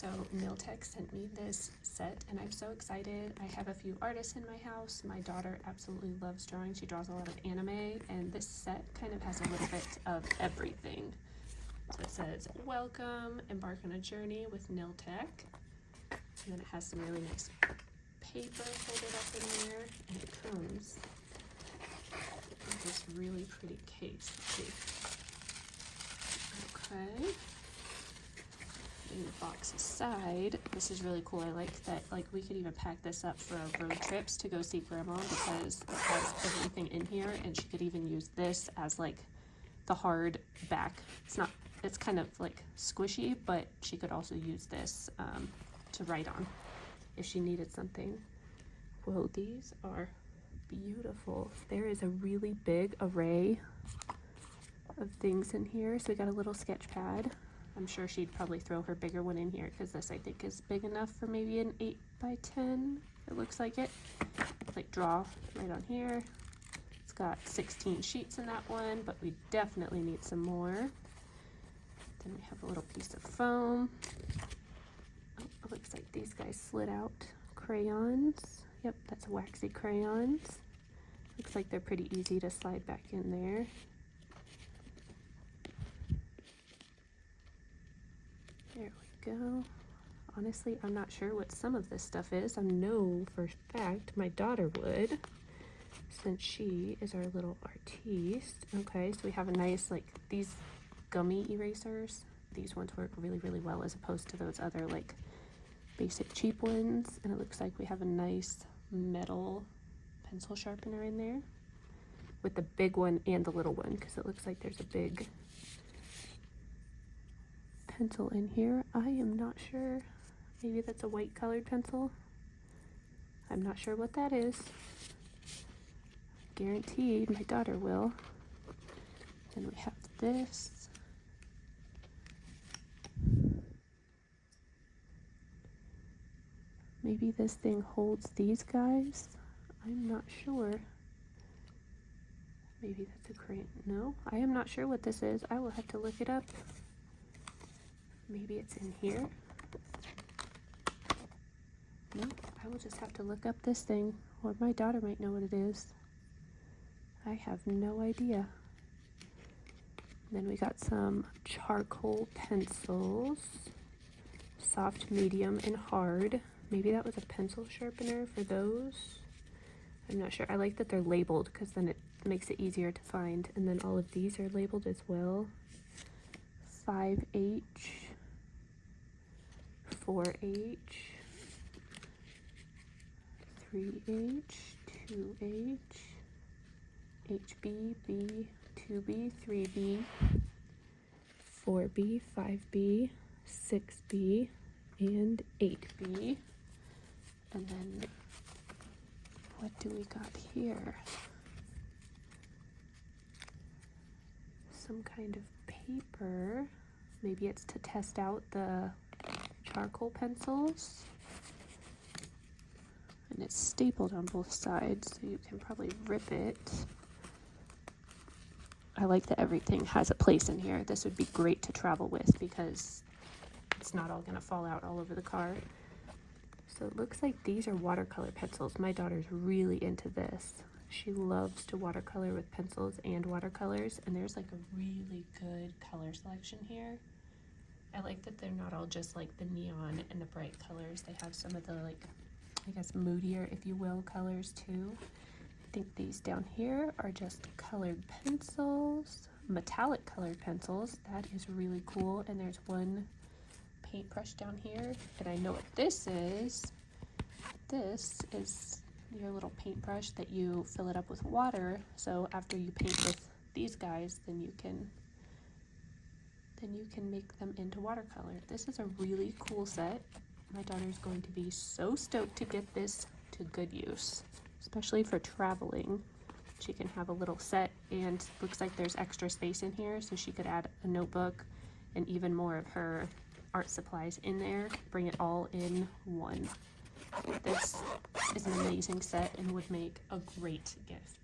So Nail Tech sent me this set and I'm so excited. I have a few artists in my house. My daughter absolutely loves drawing. She draws a lot of anime, and this set kind of has a little bit of everything. So it says, welcome, embark on a journey with Nail Tech. And then it has some really nice paper folded up in there, and it comes with this really pretty case. Let's see. Okay. Putting the box aside, this is really cool. I like that, like, we could even pack this up for our road trips to go see grandma, because it has everything in here, and she could even use this as like the hard back. It's kind of like squishy, but she could also use this to write on if she needed something. Whoa, these are beautiful. There is a really big array of things in here. So we got a little sketch pad. I'm sure she'd probably throw her bigger one in here, because this I think is big enough for maybe an 8 by 10. It looks like it. Like draw right on here. It's got 16 sheets in that one, but we definitely need some more. Then we have a little piece of foam. Oh, it looks like these guys slid out. Crayons. Yep, that's waxy crayons. Looks like they're pretty easy to slide back in there. There we go. Honestly, I'm not sure what some of this stuff is. I know for a fact my daughter would, since she is our little artiste. Okay, so we have a nice, like, these gummy erasers. These ones work really, really well as opposed to those other, like, basic cheap ones. And it looks like we have a nice metal pencil sharpener in there with the big one and the little one, because it looks like there's a big pencil in here. I am not sure. Maybe that's a white colored pencil. I'm not sure what that is. Guaranteed my daughter will. Then we have this. Maybe this thing holds these guys. I'm not sure. Maybe that's a crayon. No, I am not sure what this is. I will have to look it up. Maybe it's in here. No, I will just have to look up this thing, or my daughter might know what it is. I have no idea. Then we got some charcoal pencils, soft, medium, and hard. Maybe that was a pencil sharpener for those. I'm not sure. I like that they're labeled, because then it makes it easier to find. And then all of these are labeled as well. 5H, 4H, 3H, 2H, HB, B, 2B, 3B, 4B, 5B, 6B, and 8B. And then what do we got here? Some kind of paper. Maybe it's to test out the charcoal pencils. And it's stapled on both sides, so you can probably rip it. I like that everything has a place in here. This would be great to travel with, because it's not all going to fall out all over the car. So it looks like these are watercolor pencils. My daughter's really into this. She loves to watercolor with pencils and watercolors, and there's like a really good color selection here. I like that they're not all just like the neon and the bright colors. They have some of the, like, I guess moodier, if you will, colors too. I think these down here are just colored pencils, metallic colored pencils. That is really cool. And there's one paintbrush down here, and I know what this is. This is your little paintbrush that you fill it up with water, so after you paint with these guys, then you can make them into watercolor. This is a really cool set. My daughter is going to be so stoked to get this to good use, especially for traveling. She can have a little set, and looks like there's extra space in here, so she could add a notebook and even more of her art supplies in there, bring it all in one. This is an amazing set and would make a great gift.